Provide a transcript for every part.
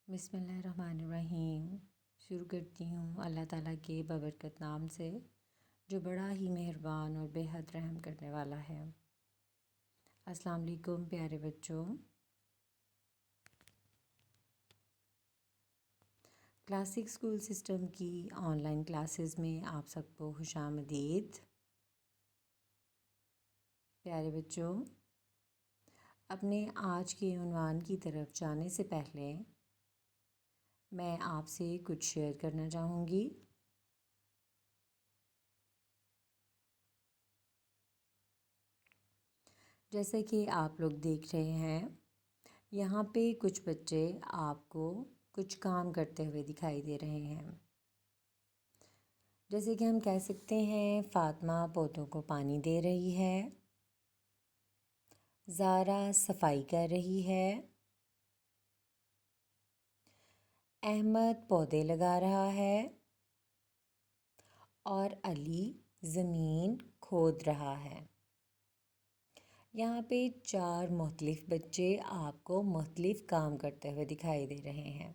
بسم اللہ الرحمن الرحیم۔ شروع کرتی ہوں اللہ تعالیٰ کے بابرکت نام سے جو بڑا ہی مہربان اور بے حد رحم کرنے والا ہے۔ السلام علیکم پیارے بچوں۔ کلاسک اسکول سسٹم کی آن لائن کلاسز میں آپ سب کو خوش آمدید۔ پیارے بچوں، اپنے آج کے عنوان کی طرف جانے سے پہلے میں آپ سے کچھ شیئر کرنا چاہوں گی۔ جیسے کہ آپ لوگ دیکھ رہے ہیں، یہاں پہ کچھ بچے آپ کو کچھ کام کرتے ہوئے دکھائی دے رہے ہیں۔ جیسے کہ ہم کہہ سکتے ہیں فاطمہ پودوں کو پانی دے رہی ہے، زارا صفائی کر رہی ہے، احمد پودے لگا رہا ہے اور علی زمین کھود رہا ہے۔ یہاں پہ 4 مختلف بچے آپ کو مختلف کام کرتے ہوئے دکھائی دے رہے ہیں۔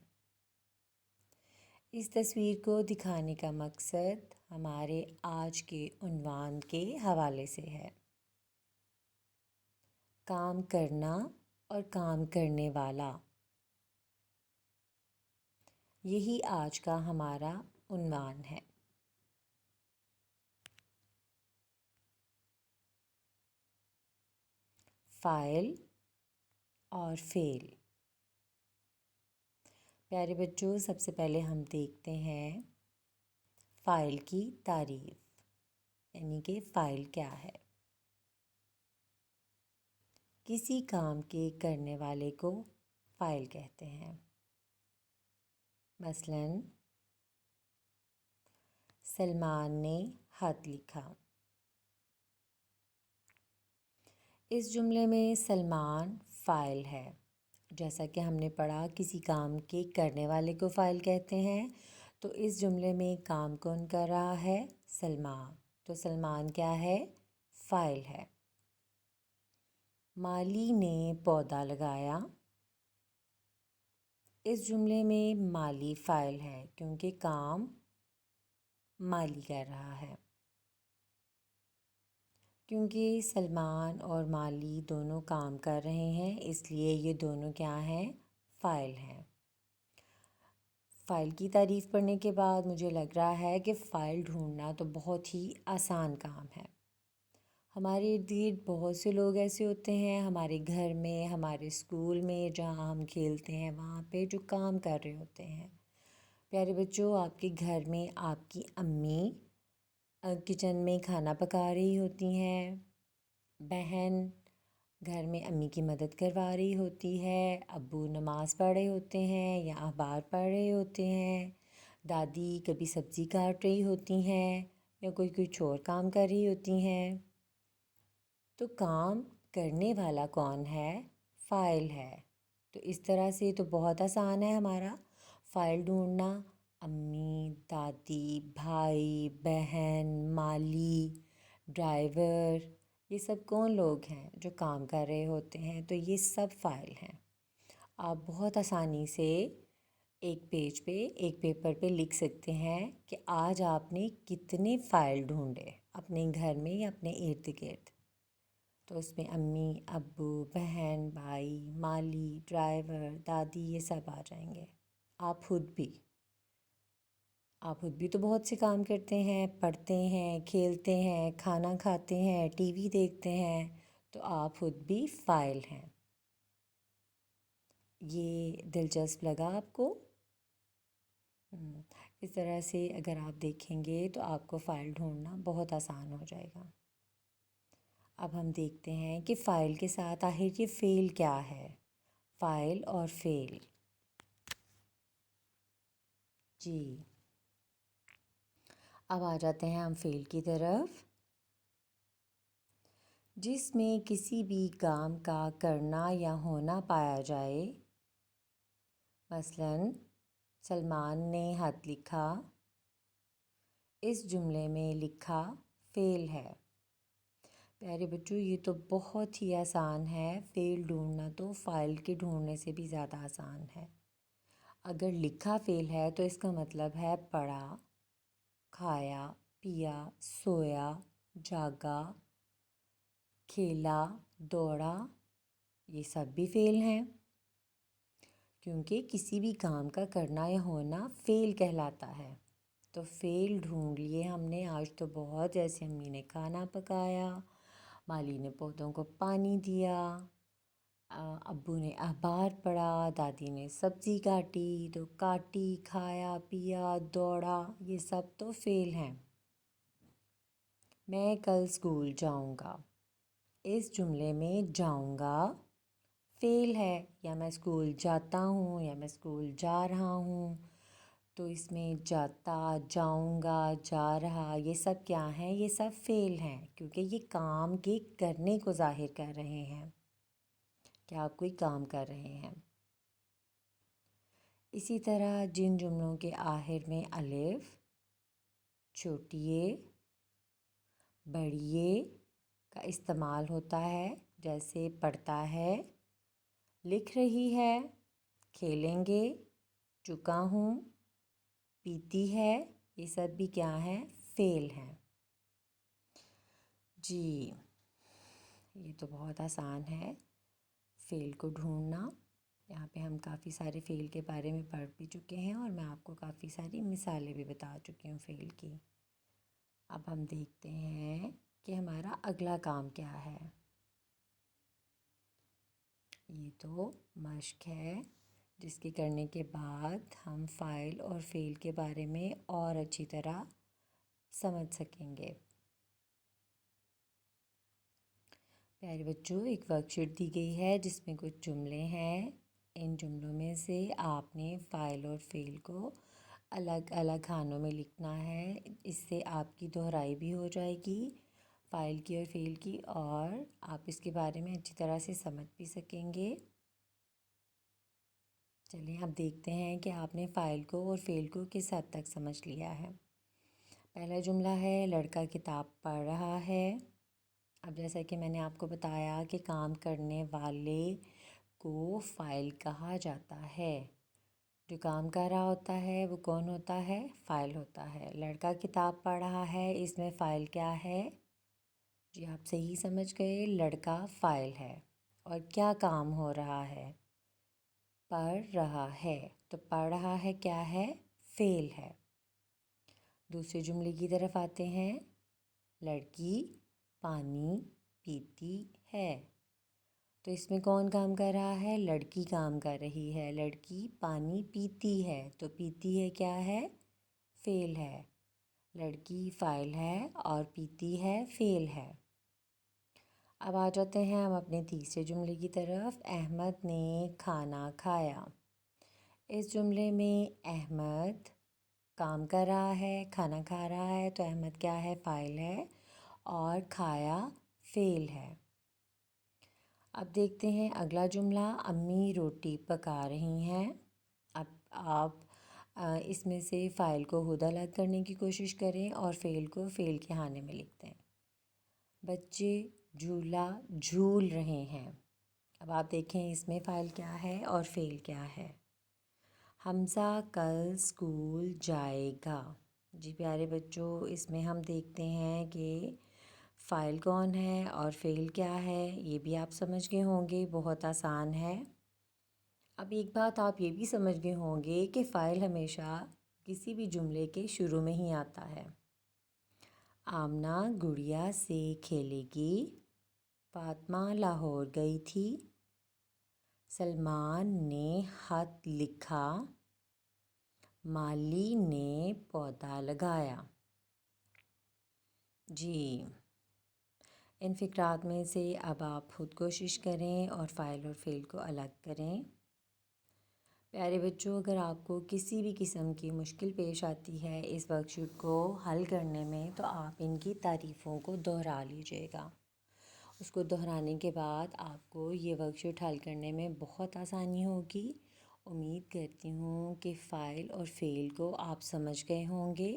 اس تصویر کو دکھانے کا مقصد ہمارے آج کے عنوان کے حوالے سے ہے۔ کام کرنا اور کام کرنے والا، یہی آج کا ہمارا عنوان ہے۔ فاعل اور فعل۔ پیارے بچوں، سب سے پہلے ہم دیکھتے ہیں فاعل کی تعریف، یعنی کہ فاعل کیا ہے۔ کسی کام کے کرنے والے کو فاعل کہتے ہیں۔ مثلاً سلمان نے خط لکھا۔ اس جملے میں سلمان فاعل ہے۔ جیسا کہ ہم نے پڑھا کسی کام کے کرنے والے کو فاعل کہتے ہیں، تو اس جملے میں کام کون کر رہا ہے؟ سلمان۔ تو سلمان کیا ہے؟ فاعل ہے۔ مالی نے پودا لگایا۔ اس جملے میں مالی فاعل ہے کیونکہ کام مالی کر رہا ہے۔ کیونکہ سلمان اور مالی دونوں کام کر رہے ہیں، اس لیے یہ دونوں کیا ہیں؟ فاعل ہیں۔ فاعل کی تعریف پڑھنے کے بعد مجھے لگ رہا ہے کہ فاعل ڈھونڈنا تو بہت ہی آسان کام ہے۔ ہمارے ارد گرد بہت سے لوگ ایسے ہوتے ہیں، ہمارے گھر میں، ہمارے اسکول میں جہاں ہم کھیلتے ہیں وہاں پہ جو کام کر رہے ہوتے ہیں۔ پیارے بچوں، آپ کے گھر میں آپ کی امی کچن میں کھانا پکا رہی ہوتی ہیں، بہن گھر میں امی کی مدد کروا رہی ہوتی ہے، ابو نماز پڑھ رہے ہوتے ہیں یا اخبار پڑھ رہے ہوتے ہیں، دادی کبھی سبزی کاٹ رہی ہوتی ہیں یا کوئی اور کام کر رہی ہوتی ہیں۔ تو کام کرنے والا کون ہے؟ فاعل ہے۔ تو اس طرح سے تو بہت آسان ہے ہمارا فاعل ڈھونڈنا۔ امی، دادی، بھائی، بہن، مالی، ڈرائیور، یہ سب کون لوگ ہیں جو کام کر رہے ہوتے ہیں؟ تو یہ سب فاعل ہیں۔ آپ بہت آسانی سے ایک پیج پہ، ایک پیپر پہ لکھ سکتے ہیں کہ آج آپ نے کتنے فاعل ڈھونڈے اپنے گھر میں یا اپنے ارد گرد۔ تو اس میں امی، ابو، بہن، بھائی، مالی، ڈرائیور، دادی، یہ سب آ جائیں گے۔ آپ خود بھی تو بہت سے کام کرتے ہیں، پڑھتے ہیں، کھیلتے ہیں، کھانا کھاتے ہیں، ٹی وی دیکھتے ہیں، تو آپ خود بھی فاعل ہیں۔ یہ دلچسپ لگا آپ کو؟ اس طرح سے اگر آپ دیکھیں گے تو آپ کو فاعل ڈھونڈنا بہت آسان ہو جائے گا۔ اب ہم دیکھتے ہیں کہ فاعل کے ساتھ آخر یہ فعل کیا ہے؟ فاعل اور فعل، جی اب آ جاتے ہیں ہم فعل کی طرف، جس میں کسی بھی کام کا کرنا یا ہونا پایا جائے۔ مثلاً سلمان نے خط لکھا۔ اس جملے میں لکھا فعل ہے۔ پیارے بچوں، یہ تو بہت ہی آسان ہے، فعل ڈھونڈنا تو فاعل کے ڈھونڈنے سے بھی زیادہ آسان ہے۔ اگر لکھا فعل ہے تو اس کا مطلب ہے پڑھا، کھایا، پیا، سویا، جاگا، کھیلا، دوڑا، یہ سب بھی فعل ہیں، کیونکہ کسی بھی کام کا کرنا یا ہونا فعل کہلاتا ہے۔ تو فعل ڈھونڈ لیے ہم نے آج تو بہت، جیسے امی نے کھانا پکایا، مالی نے پودوں کو پانی دیا، ابو نے اخبار پڑھا، دادی نے سبزی کاٹی، تو کاٹی، کھایا، پیا، دوڑا، یہ سب تو فعل ہیں۔ میں کل اسکول جاؤں گا، اس جملے میں جاؤں گا فعل ہے، یا میں اسکول جاتا ہوں یا میں اسکول جا رہا ہوں، تو اس میں جاتا، جاؤں گا، جا رہا، یہ سب کیا ہیں؟ یہ سب فعل ہیں، کیونکہ یہ کام کے کرنے کو ظاہر کر رہے ہیں کہ آپ کوئی کام کر رہے ہیں۔ اسی طرح جن جملوں کے آخر میں الف، چھوٹی اے، بڑی اے کا استعمال ہوتا ہے، جیسے پڑھتا ہے، لکھ رہی ہے، کھیلیں گے، چکا ہوں، پیتی ہے، یہ سب بھی کیا ہیں؟ فعل ہیں۔ جی، یہ تو بہت آسان ہے فعل کو ڈھونڈنا۔ یہاں پہ ہم کافی سارے فعل کے بارے میں پڑھ بھی چکے ہیں، اور میں آپ کو کافی ساری مثالیں بھی بتا چکی ہوں فعل کی۔ اب ہم دیکھتے ہیں کہ ہمارا اگلا کام کیا ہے۔ یہ تو مشق ہے، جس کے کرنے کے بعد ہم فاعل اور فعل کے بارے میں اور اچھی طرح سمجھ سکیں گے۔ پیارے بچوں، ایک ورک شیٹ دی گئی ہے جس میں کچھ جملے ہیں۔ ان جملوں میں سے آپ نے فاعل اور فعل کو الگ الگ خانوں میں لکھنا ہے، اس سے آپ کی دہرائی بھی ہو جائے گی فاعل کی اور فعل کی، اور آپ اس کے بارے میں اچھی طرح سے سمجھ بھی سکیں گے۔ چلیں اب دیکھتے ہیں کہ آپ نے فاعل کو اور فعل کو کس حد تک سمجھ لیا ہے۔ پہلا جملہ ہے، لڑکا کتاب پڑھ رہا ہے۔ اب جیسا کہ میں نے آپ کو بتایا کہ کام کرنے والے کو فاعل کہا جاتا ہے، جو کام کر رہا ہوتا ہے وہ کون ہوتا ہے؟ فاعل ہوتا ہے۔ لڑکا کتاب پڑھ رہا ہے، اس میں فاعل کیا ہے؟ جی آپ صحیح سمجھ گئے، لڑکا فاعل ہے۔ اور کیا کام ہو رہا ہے؟ پڑھ رہا ہے، تو پڑھ رہا ہے کیا ہے؟ فعل ہے۔ دوسرے جملے کی طرف آتے ہیں، لڑکی پانی پیتی ہے، تو اس میں کون کام کر رہا ہے؟ لڑکی کام کر رہی ہے۔ لڑکی پانی پیتی ہے، تو پیتی ہے کیا ہے؟ فعل ہے۔ لڑکی فاعل ہے اور پیتی ہے فعل ہے۔ اب آ جاتے ہیں ہم اپنے تیسرے جملے کی طرف، احمد نے کھانا کھایا۔ اس جملے میں احمد کام کر رہا ہے، کھانا کھا رہا ہے، تو احمد کیا ہے؟ فاعل ہے، اور کھایا فعل ہے۔ اب دیکھتے ہیں اگلا جملہ، امی روٹی پکا رہی ہیں۔ اب آپ اس میں سے فاعل کو خود الگ کرنے کی کوشش کریں اور فعل کو فعل کے خانے میں لکھ دیں۔ بچے جھولا جھول رہے ہیں۔ اب آپ دیکھیں اس میں فاعل کیا ہے اور فعل کیا ہے۔ حمزہ کل اسکول جائے گا۔ جی پیارے بچوں، اس میں ہم دیکھتے ہیں کہ فاعل کون ہے اور فعل کیا ہے، یہ بھی آپ سمجھ گئے ہوں گے، بہت آسان ہے۔ اب ایک بات آپ یہ بھی سمجھ گئے ہوں گے کہ فاعل ہمیشہ کسی بھی جملے کے شروع میں ہی آتا ہے۔ آمنہ گڑیا سے کھیلے گی، فاطمہ لاہور گئی تھی، سلمان نے خط لکھا، مالی نے پودا لگایا۔ جی ان فقرات میں سے اب آپ خود کوشش کریں اور فاعل اور فعل کو الگ کریں۔ پیارے بچوں، اگر آپ کو کسی بھی قسم کی مشکل پیش آتی ہے اس ورک شیٹ کو حل کرنے میں، تو آپ ان کی تعریفوں کو دہرا لیجیے گا۔ اس کو دہرانے کے بعد آپ کو یہ ورک شیٹ حل کرنے میں بہت آسانی ہوگی۔ امید کرتی ہوں کہ فاعل اور فعل کو آپ سمجھ گئے ہوں گے۔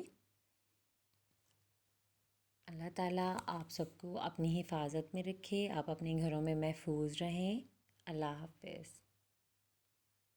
اللہ تعالیٰ آپ سب کو اپنی حفاظت میں رکھے، آپ اپنے گھروں میں محفوظ رہیں۔ اللہ حافظ۔